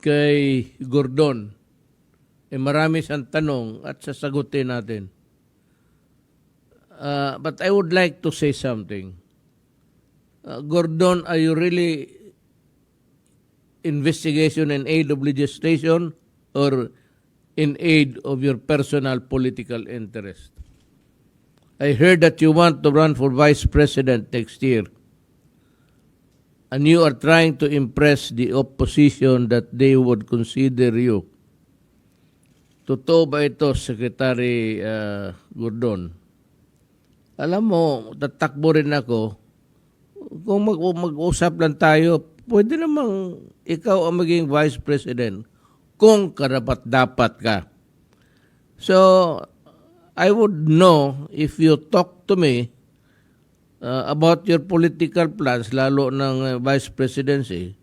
kay Gordon, marami siyang tanong at sasagutin natin. But I would like to say something. Gordon, are you really investigation in aid of legislation or in aid of your personal political interest? I heard that you want to run for vice president next year, and you are trying to impress the opposition that they would consider you. Totoo ba ito, Secretary Gordon? Alam mo, tatakbo rin ako. Kung mag-usap lang tayo, pwede namang ikaw ang maging vice president kung karapat-dapat ka. So, I would know if you talk to me about your political plans, lalo ng vice presidency.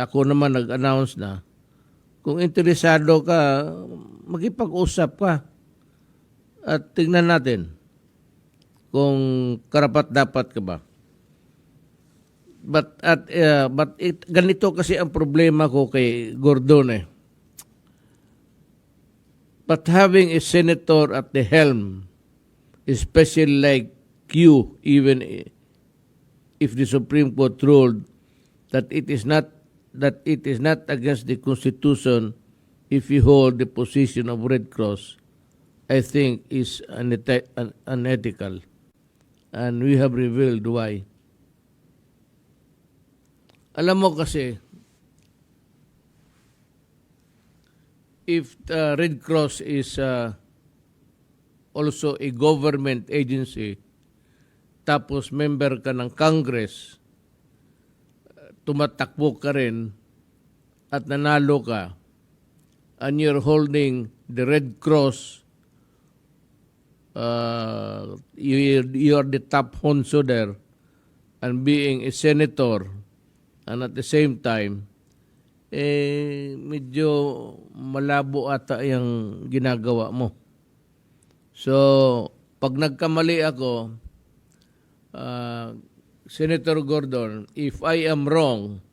Ako naman nag-announce na. Kung interesado ka, magipag-usap ka. At tingnan natin kung karapat-dapat ka ba. But ganito kasi ang problema ko kay Gordon. But having a senator at the helm, especially like you, even if the Supreme Court ruled that it is not against the Constitution if you hold the position of Red Cross, I think is unethical. And we have revealed why. Alam mo kasi, if the Red Cross is also a government agency, tapos member ka ng Congress, tumatakbo ka rin at nanalo ka, and you're holding the Red Cross, you are the top honcho there, and being a senator, and at the same time, medyo malabo ata yung ginagawa mo. So, pag nagkamali ako, Senator Gordon, if I am wrong,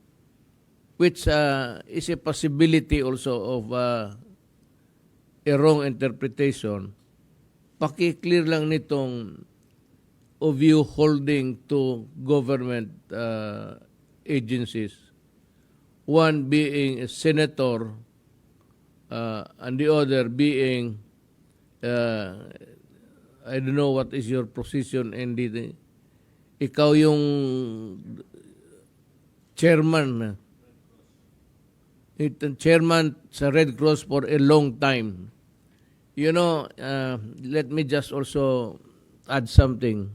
which is a possibility also of a wrong interpretation, paki-clear lang nitong of you holding to government agencies, one being a senator and the other being I don't know what is your position in the ikaw yung chairman sa Red Cross for a long time. You know, let me just also add something.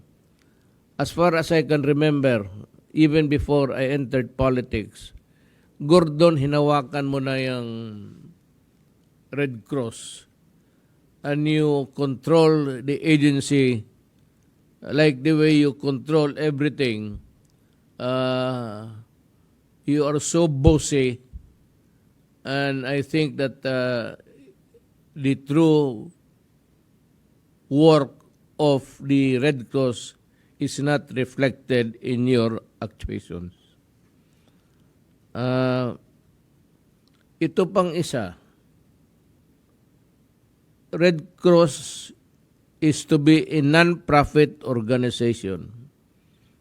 As far as I can remember, even before I entered politics, Gordon, hinawakan mo na yung Red Cross and you control the agency like the way you control everything. You are so bossy, and I think that the true work of the Red Cross is not reflected in your actuations. Ito pang isa, Red Cross is to be a non-profit organization.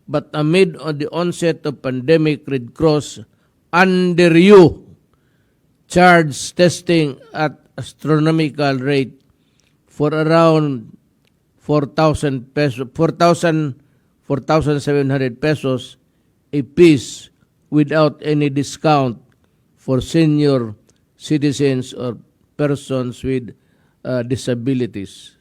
But amid the onset of pandemic, Red Cross, under you, charged testing at astronomical rate for around 4,000 pesos, 4,700 pesos a piece without any discount for senior citizens or persons with disabilities.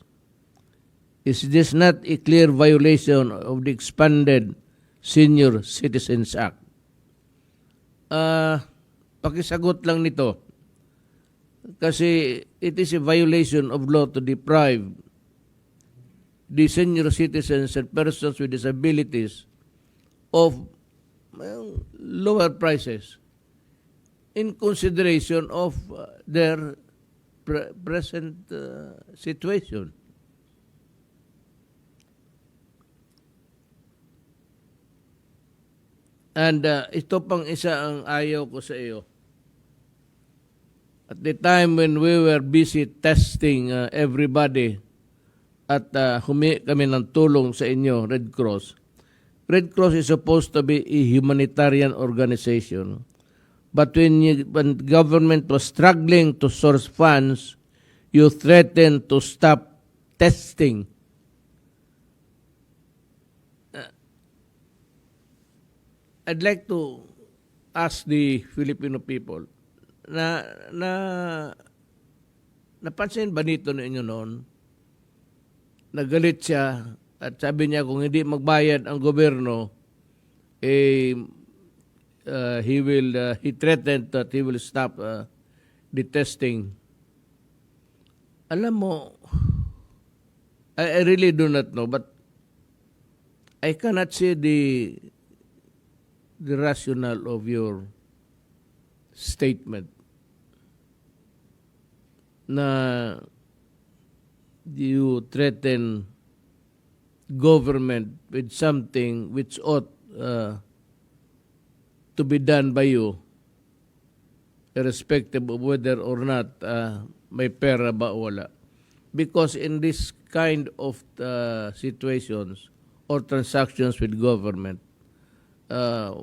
Is this not a clear violation of the expanded Senior Citizens Act? Pakisagot lang nito. Kasi it is a violation of law to deprive the senior citizens and persons with disabilities of lower prices in consideration of their present situation. And ito pang isa ang ayaw ko sa iyo. At the time when we were busy testing everybody at humingi kami ng tulong sa inyo, Red Cross. Red Cross is supposed to be a humanitarian organization. But when government was struggling to source funds, you threatened to stop testing. I'd like to ask the Filipino people, napansin ba nito ninyo noon? Nagalit siya at sabi niya kung hindi magbayad ang gobyerno, he threatened that he will stop the testing. Alam mo, I really do not know, but I cannot see the rationale of your statement na you threaten government with something which ought to be done by you, irrespective of whether or not may pera ba o wala. Because in this kind of situations or transactions with government,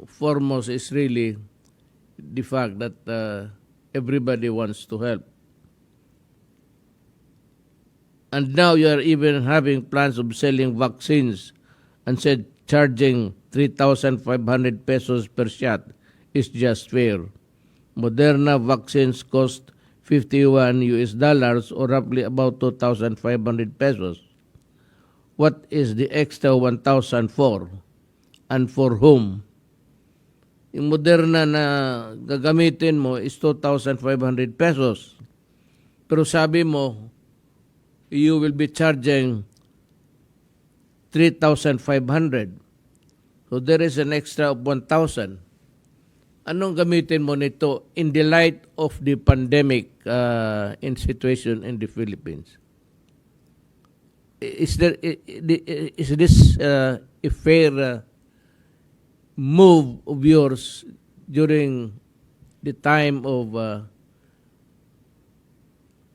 foremost is really the fact that everybody wants to help. And now you are even having plans of selling vaccines and said charging 3,500 pesos per shot is just fair. Moderna vaccines cost $51 or roughly about 2,500 pesos. What is the extra 1,000 for? And for whom? Yung Moderna na gagamitin mo is 2,500 pesos. Pero sabi mo, you will be charging 3,500. So there is an extra of 1,000. Anong gamitin mo nito in the light of the pandemic in situation in the Philippines? Is this a fair move of yours during the time of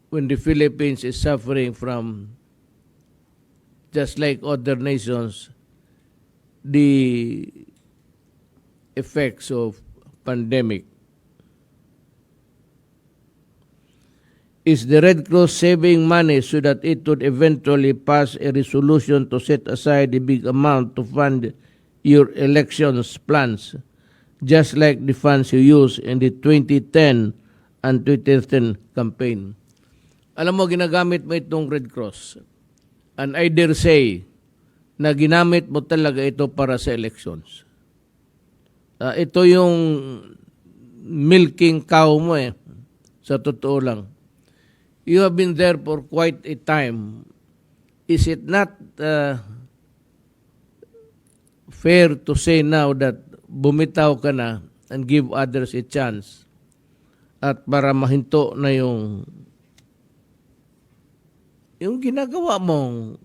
when the Philippines is suffering from, just like other nations, the effects of pandemic? Is the Red Cross saving money so that it would eventually pass a resolution to set aside a big amount to fund your elections plans, just like the funds you used in the 2010 and 2013 campaign? Alam mo, ginagamit mo itong Red Cross. And I dare say na ginamit mo talaga ito para sa elections. Ito yung milking cow mo sa totoo lang. You have been there for quite a time. Is it not fair to say now that bumitaw ka na and give others a chance at para mahinto na yung ginagawa mong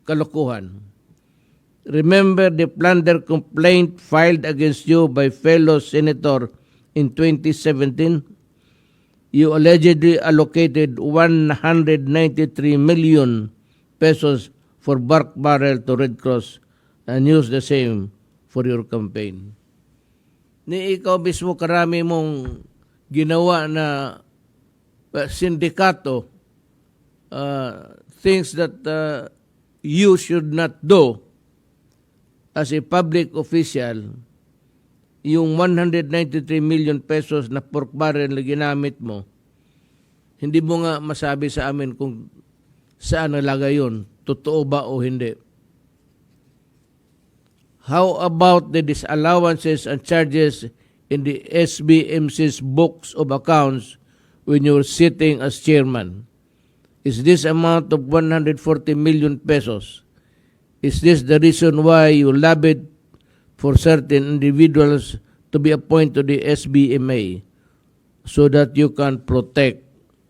kalokohan? Remember the plunder complaint filed against you by fellow senator in 2017? You allegedly allocated 193 million pesos for bark barrel to Red Cross and used the same for your campaign. Ni ikaw mismo karami mong ginawa na sindikato, things that you should not do as a public official. Yung 193 million pesos na pork barrel na ginamit mo, hindi mo nga masabi sa amin kung saan nalagay yun, totoo ba o hindi. How about the disallowances and charges in the SBMC's books of accounts when you were sitting as chairman? Is this amount of 140 million pesos? Is this the reason why you lobbied for certain individuals to be appointed to the SBMA so that you can protect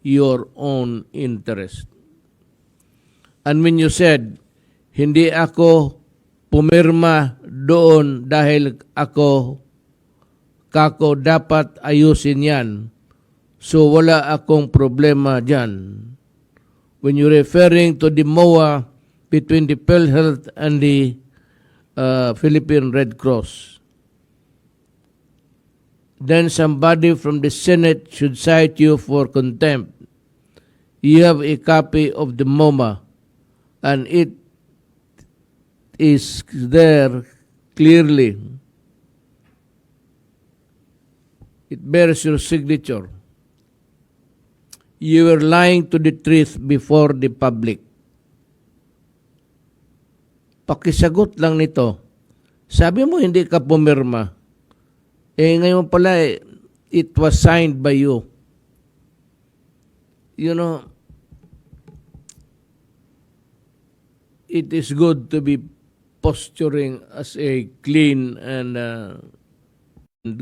your own interest? And when you said, hindi ako pumirma doon dahil kako dapat ayusin yan. So wala akong problema dyan. When you're referring to the MOA between the PhilHealth and the Philippine Red Cross, then somebody from the Senate should cite you for contempt. You have a copy of the MOMA and it is there clearly. It bears your signature. You were lying to the truth before the public. Pakisagot lang nito. Sabi mo hindi ka pumirma. Ngayon pala, it was signed by you. You know, it is good to be posturing as a clean and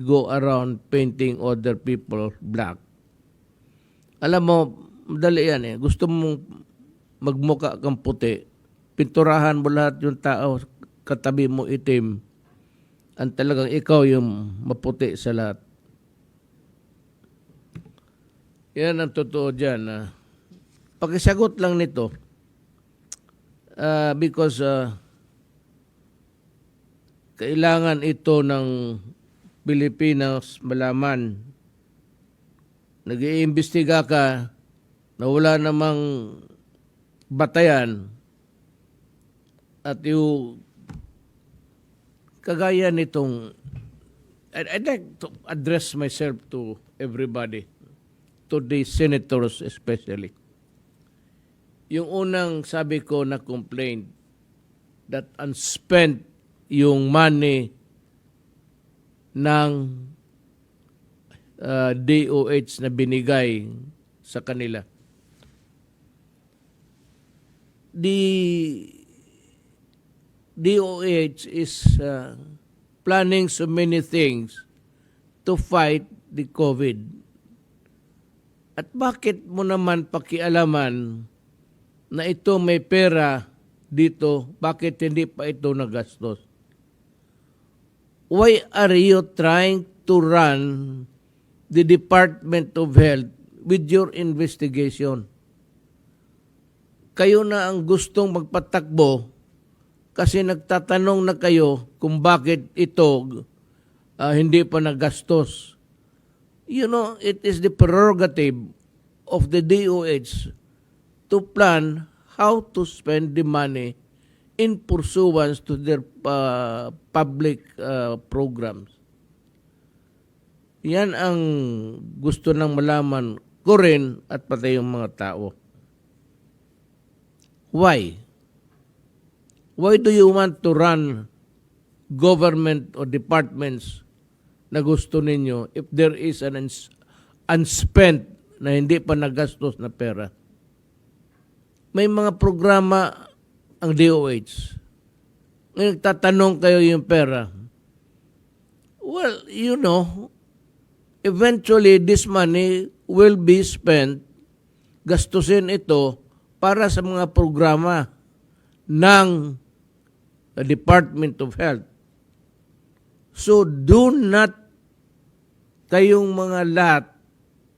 go around painting other people black. Alam mo, madali yan eh. Gusto mong magmuka kang puti, pinturahan mo lahat yung tao, katabi mo itim, ang talagang ikaw yung maputi sa lahat. Yan ang totoo dyan. Pakisagot lang nito because kailangan ito ng Pilipinas malaman. Nag-iimbestiga ka na wala namang batayan at yung kagaya nitong I'd like to address myself to everybody, to the senators especially. Yung unang sabi ko na complaint that unspent yung money ng DOH na binigay sa kanila. The DOH is planning so many things to fight the COVID. At bakit mo naman pakialaman na ito may pera dito, bakit hindi pa ito nagastos? Why are you trying to run the Department of Health with your investigation? Kayo na ang gustong magpatakbo kasi nagtatanong na kayo kung bakit ito hindi pa nagastos. You know, it is the prerogative of the DOH to plan how to spend the money in pursuance to their public programs. Yan ang gusto ng malaman ko rin at pati yung mga tao. Why? Why do you want to run government or departments na gusto ninyo if there is an unspent na hindi pa nagastos na pera? May mga programa ang DOH. Ngayon tatanong kayo yung pera. Well, you know, eventually this money will be spent, gastusin ito para sa mga programa ng Department of Health. So do not, kayong mga lahat,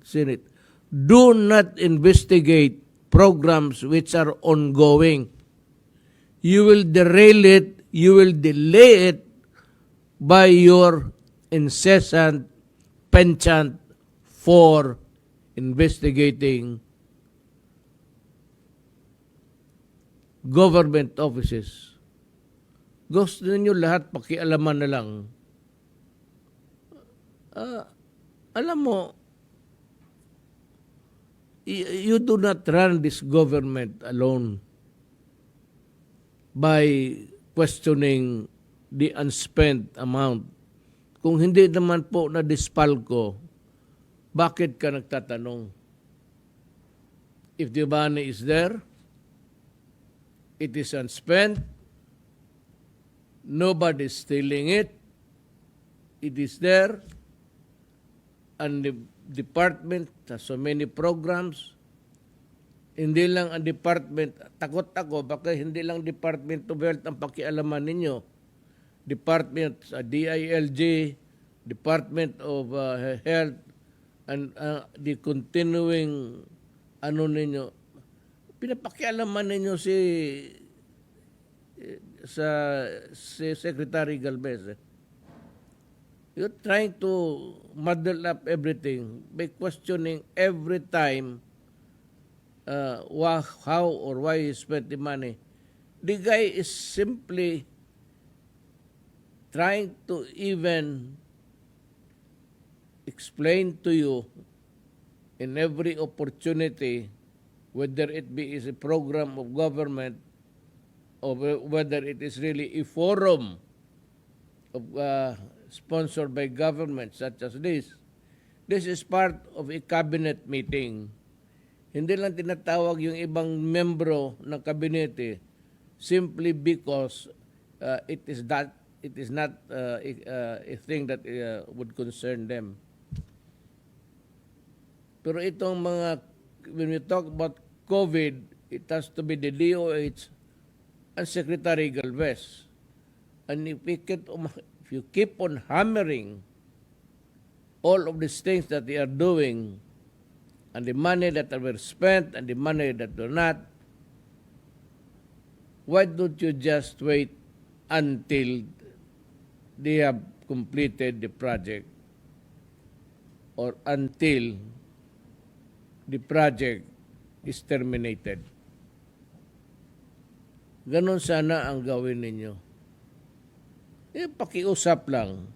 Senate, do not investigate programs which are ongoing. You will derail it, you will delay it by your incessant penchant for investigating government offices. Gusto ninyo lahat pakialaman na lang. Alam mo, you do not run this government alone by questioning the unspent amount. Kung hindi naman po na-dispal ko, bakit ka nagtatanong? If the money is there, it is unspent, nobody is stealing it, it is there, and the department has so many programs. Hindi lang ang department, takot ako, baka hindi lang Department of Health ang pakialaman ninyo. Department, DILG, Department of Health, and the continuing ano ninyo, pinapakialaman ninyo si Secretary Galvez. You're trying to muddle up everything by questioning every time how or why he spent the money. The guy is simply trying to even explain to you in every opportunity, whether it be is a program of government or whether it is really a forum of sponsored by government such as this. This is part of a cabinet meeting. Hindi lang tinatawag yung ibang membro ng kabinete simply because it is not a thing that would concern them. Pero itong mga, when we talk about COVID, it has to be the DOH and Secretary Galvez. And if you keep on hammering all of these things that they are doing, and the money that were spent and the money that were not, why don't you just wait until they have completed the project or until the project is terminated? Ganon sana ang gawin ninyo. Pakiusap lang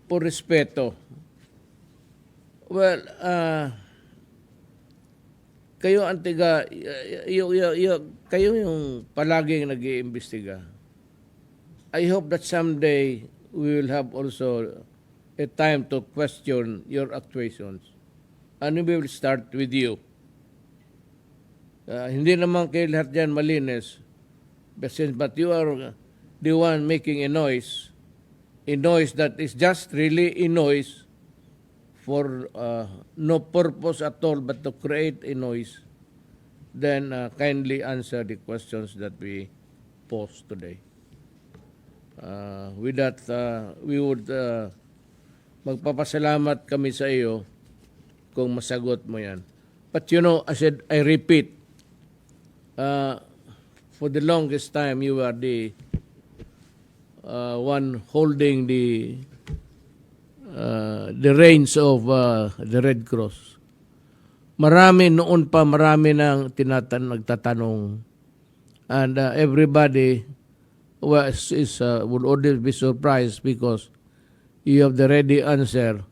por respeto. Well, kayo antiga, kayo yung palaging nag-iimbestiga. I hope that someday we will have also a time to question your actuations. And we will start with you. Hindi naman kayo lahat dyan malinis. But you are the one making a noise that is just really a noise for no purpose at all but to create a noise. Then kindly answer the questions that we pose today. With that, we would magpapasalamat kami sa iyo kung masagot mo yan. But you know, I repeat, for the longest time, you are the one holding the reins of the Red Cross. Marami nang nagtatanong, and everybody would always be surprised because you have the ready answer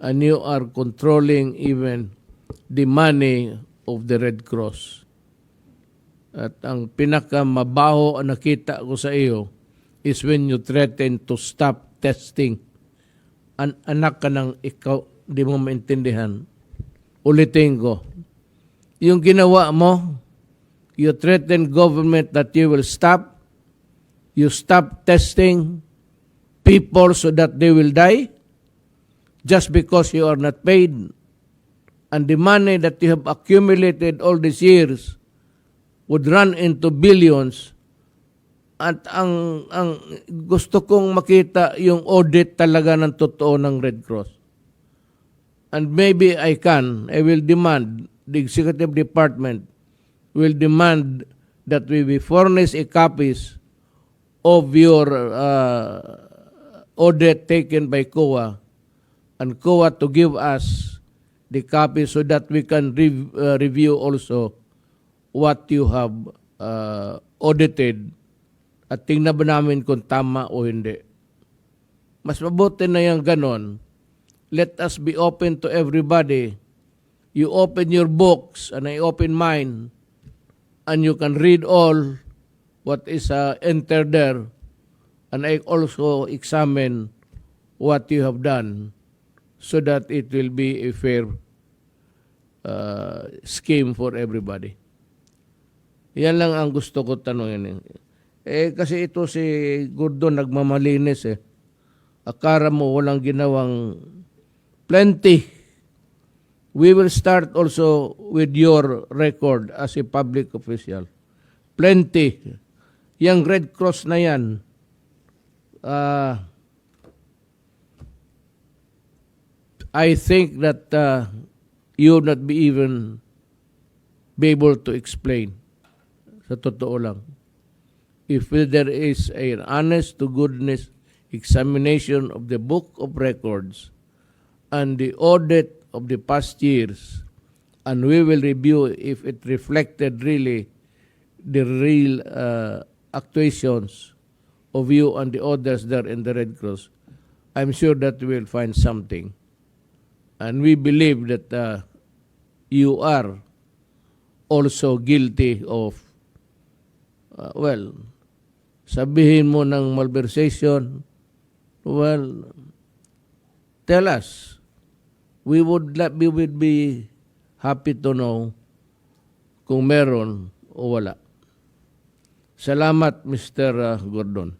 and you are controlling even the money of the Red Cross. At ang pinakamabaho ang nakita ko sa iyo is when you threaten to stop testing. Anak ka ng ikaw, di mo maintindihan. Ulitin ko. Yung ginawa mo, you threaten government that you will stop. You stop testing people so that they will die just because you are not paid. And the money that you have accumulated all these years would run into billions. At ang gusto kong makita yung audit talaga ng totoo ng Red Cross. And maybe I will demand, the Executive Department will demand that we be furnished a copies of your audit taken by COA, and COA to give us the copy so that we can review also what you have audited at tingnan ba namin kung tama o hindi. Mas mabuti na yung ganon. Let us be open to everybody. You open your books and I open mine, and you can read all what is entered there, and I also examine what you have done so that it will be a fair scheme for everybody. Yan lang ang gusto ko tanongin. Kasi ito si Gordon nagmamalinis Akara mo walang ginawang plenty. We will start also with your record as a public official. Plenty. Yang Red Cross na yan, I think that you would not be even be able to explain. Sa totoo lang. If there is an honest to goodness examination of the book of records and the audit of the past years, and we will review if it reflected really the real actuations of you and the others there in the Red Cross, I'm sure that we will find something. And we believe that you are also guilty of, sabihin mo ng malversation, tell us. We would be happy to know kung meron o wala. Salamat, Mr. Gordon.